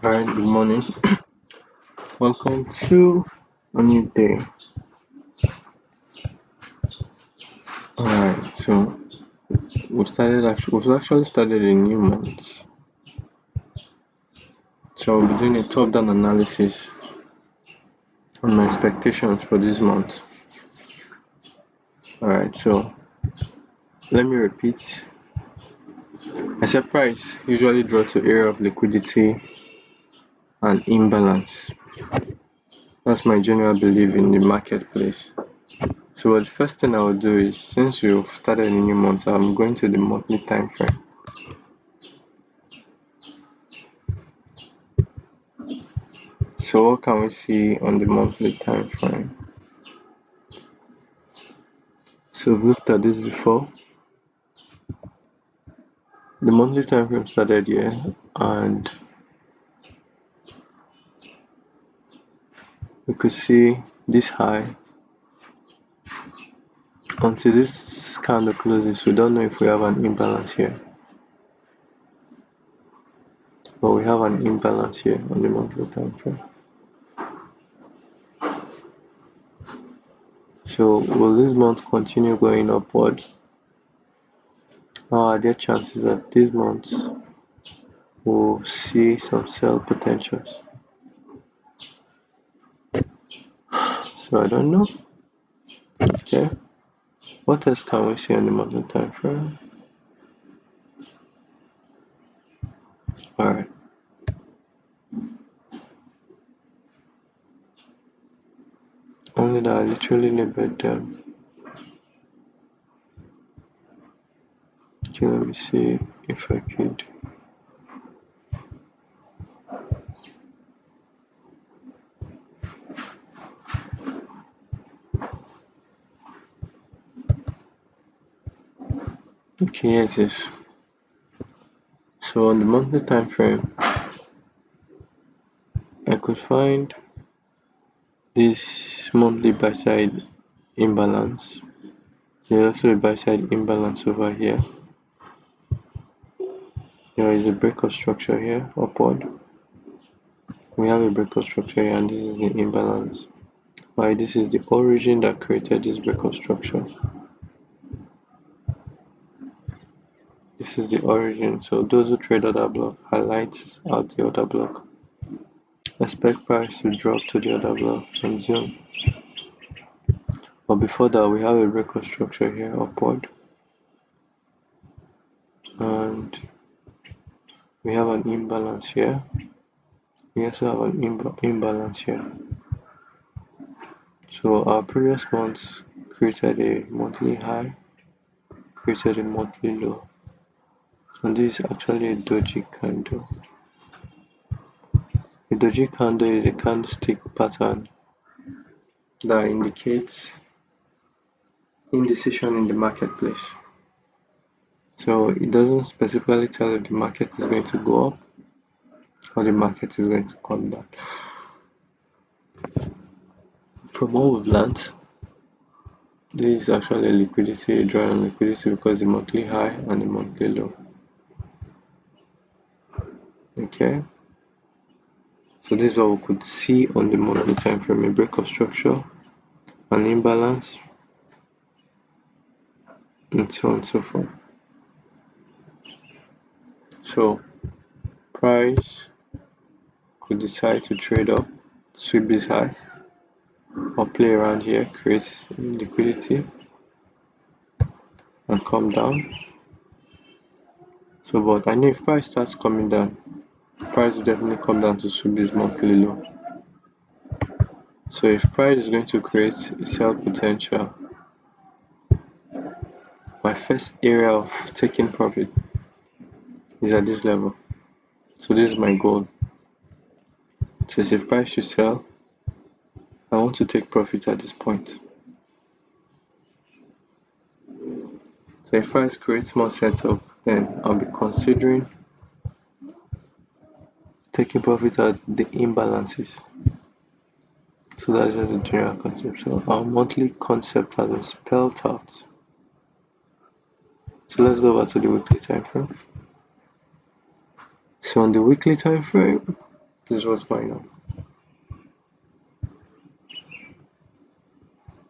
Alright, good morning. Welcome to a new day. Alright, so we've actually started a new month. So we'll be doing a top-down analysis on my expectations for this month. Alright, so let me repeat. I said price usually draw to area of liquidity and imbalance. That's my general belief in the marketplace. So the first thing I will do is, since we've started a new month, I'm going to the monthly time frame. So what can we see on the monthly time frame? So we've looked at this before. The monthly time frame started here, and we could see this high until this candle closes. We don't know if we have an imbalance here, but we have an imbalance here on the monthly time frame. So will this month continue going upward? Or are there chances that this month we'll see some sell potentials? So I don't know. Okay. What else can we see on the monthly time frame? Alright. Only that I literally labeled them. Okay, let me see if I could. Okay, here it is. So on the monthly time frame, I could find this monthly buy side imbalance. There's also a buy side imbalance over here. There is a breakout structure here upward. We have a breakout structure here, and this is the imbalance. Why? This is the origin that created this breakout structure. This is the origin. So those who trade other block highlights out the other block. Expect price to drop to the other block and zone. But before that, we have a breakout structure here upward, and we have an imbalance here. We also have an imbalance here. So our previous months created a monthly high, created a monthly low, and this is actually a doji candle. A doji candle is a candlestick pattern that indicates indecision in the marketplace. So it doesn't specifically tell if the market is going to go up or the market is going to come down. From what we've learned, this is actually a liquidity, a draw on liquidity, because the monthly high and the monthly low. Okay, so this is what we could see on the monthly time frame: a breakup structure, an imbalance, and so on and so forth. So price could decide to trade up, sweep this high, or play around here, create liquidity, and come down. So but I know if price starts coming down, price will definitely come down to sweep this monthly low. So if price is going to create a sell potential, my first area of taking profit is at this level. So this is my goal. So if price should sell, I want to take profit at this point. So if price creates more setup, then I'll be considering taking profit at the imbalances. So that's just the general concept. So our monthly concept has been spelled out. So let's go back to the weekly time frame. So on the weekly time frame, This was minor.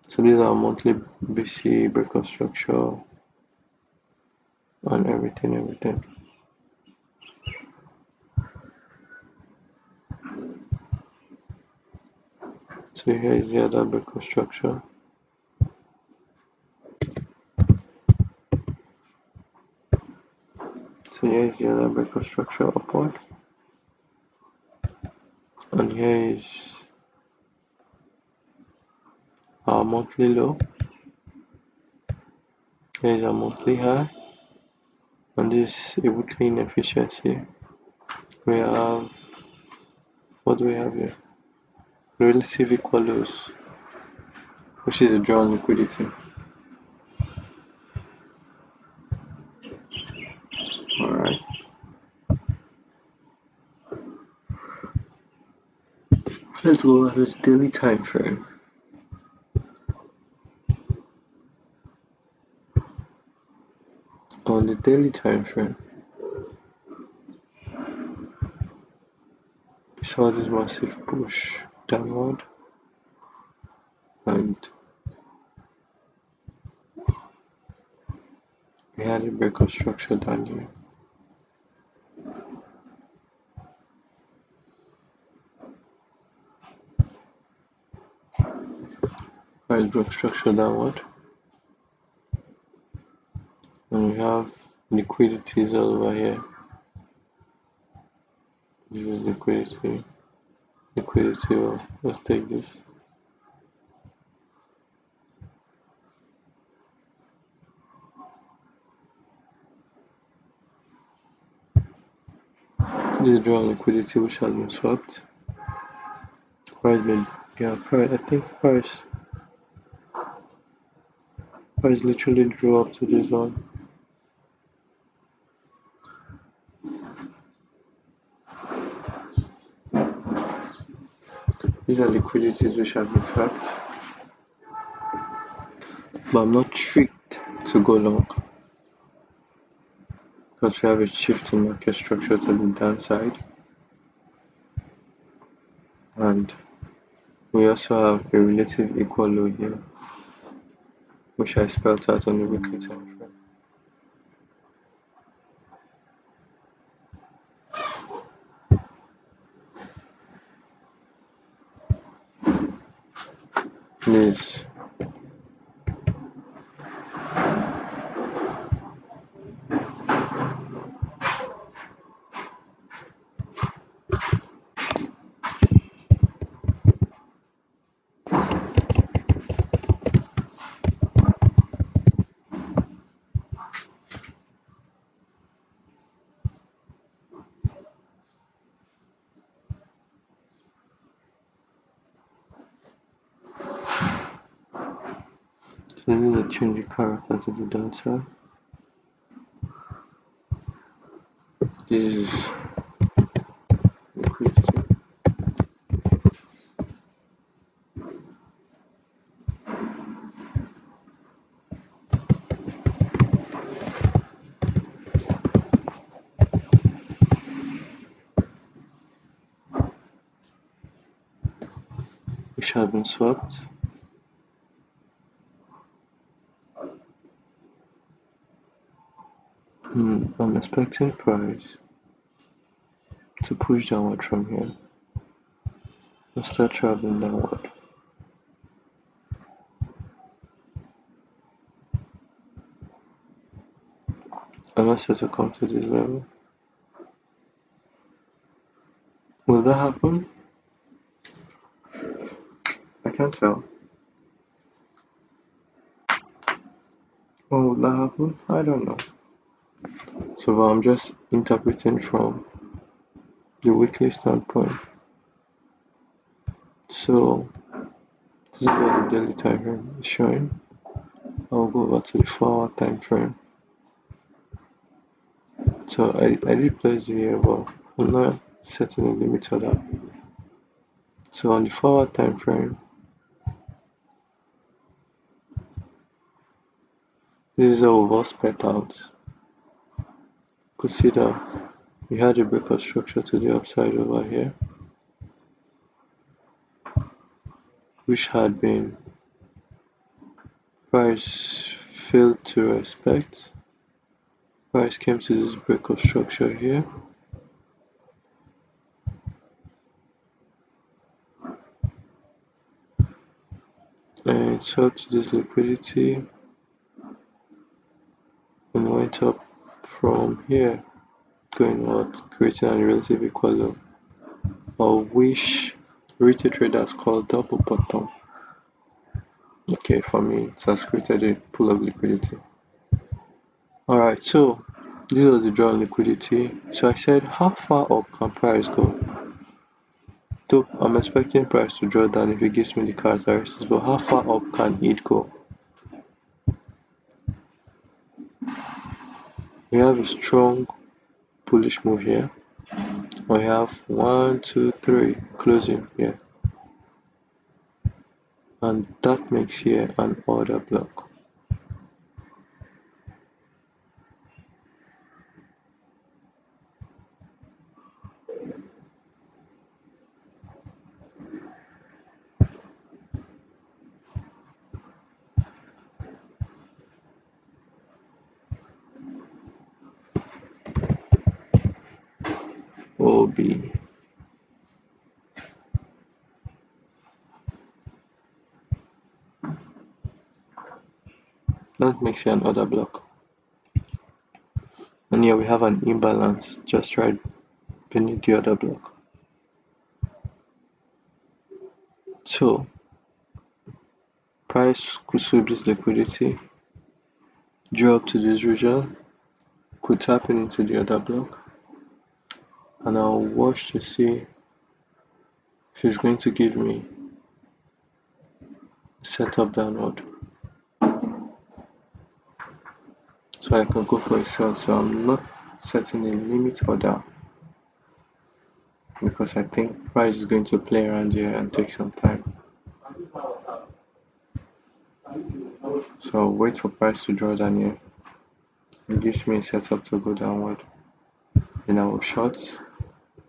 So these are monthly BC breakup structure and everything. So here is the other breakup structure. So here is the other breakup structure upward. And here is our monthly low. Here is our monthly high. And this is a weekly inefficiency. We have, what do we have here? Relative equal lows, which is a draw on liquidity. Alright. Let's go to the daily time frame. On the daily time frame, we saw this massive push downward, and we had a breakup structure down here. Price break structure downward, and we have liquidities all over here. This is liquidity. Let's take this. This is draw liquidity which has been swapped. Price been, yeah, price, I think price literally drew up to this one. These are liquidities which have been swapped, but I'm not tricked to go long because we have a shift in market structure to the downside, and we also have a relative equal low here, which I spelled out on the weekly time frame. This is a change of character to the downside. This is liquidity. Which have been swapped. I'm expecting price to push downward from here and start traveling downward. Unless it will come to this level. Will that happen? I can't tell. When will that happen? I don't know. So I'm just interpreting from the weekly standpoint. So this is what the daily time frame is showing. I'll go over to the 4-hour time frame. So I did place the here, but I'm not setting a limit to that. So on the 4-hour time frame, this is how we've all spread out. Consider we had a breakout structure to the upside over here. which had been price failed to respect. Price came to this break of structure here, and it sought this liquidity and went up from here, going out, creating a relative equilibrium, of which retail traders call double bottom. Okay, for me, it has created a pool of liquidity. Alright, so this was the draw on liquidity. So I said, how far up can price go? So I'm expecting price to draw down if it gives me the characteristics, but how far up can it go? We have a strong bullish move here. We have 1, 2, 3 closing here, and that makes here an order block. OB. That makes here an order block. And here we have an imbalance just right beneath the order block. So price could sweep this liquidity, draw up to this region, could tap in into the other block, and I'll watch to see if it's going to give me a setup downward. So I can go for a sell. So I'm not setting a limit order because I think price is going to play around here and take some time. So I'll wait for price to draw down here. It gives me a setup to go downward. Then I will short.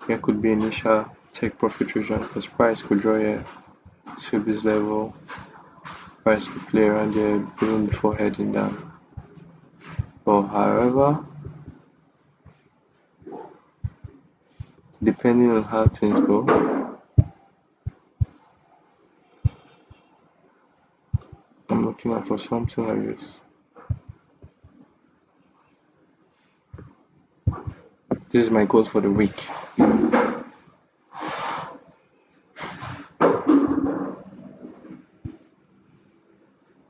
Here could be initial take profit region because price could draw here, sweep this level. Price could play around here even before heading down. But however, depending on how things go, I'm looking out for something like this. This is my goal for the week.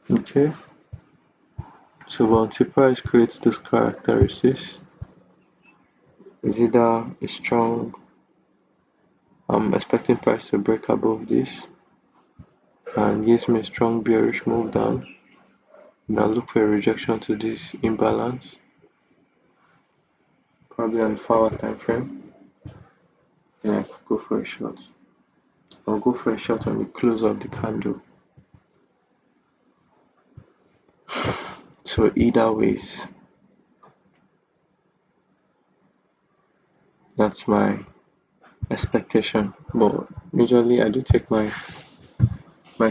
Okay, so until price creates this characteristics, is either a strong, I'm expecting price to break above this and gives me a strong bearish move down. Now look for a rejection to this imbalance, probably on the 4-hour time frame. Then I could go for a short. I'll go for a short on the close of the candle. So either ways, that's my expectation. But usually I do take my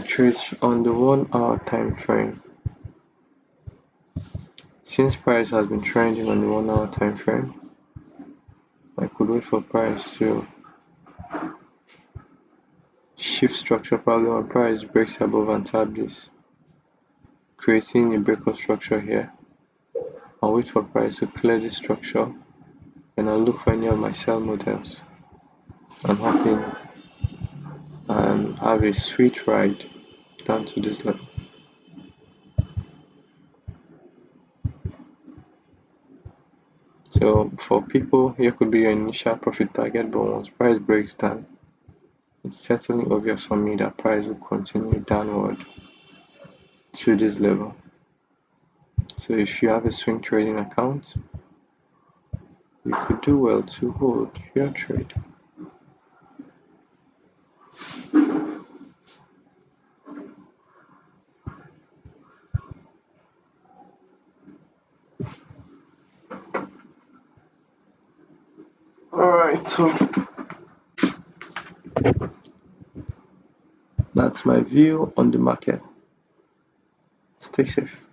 trades on the 1-hour time frame. Since price has been trending on the 1-hour time frame, I could wait for price to shift structure, probably when price breaks above and tap this, creating a breakout structure here. I'll wait for price to clear this structure, and I'll look for any of my sell models and hop in and have a sweet ride down to this level. So for people, here could be your initial profit target, but once price breaks down, it's certainly obvious for me that price will continue downward to this level. So if you have a swing trading account, you could do well to hold your trade. Alright, so that's that's my view on the market. Stay safe.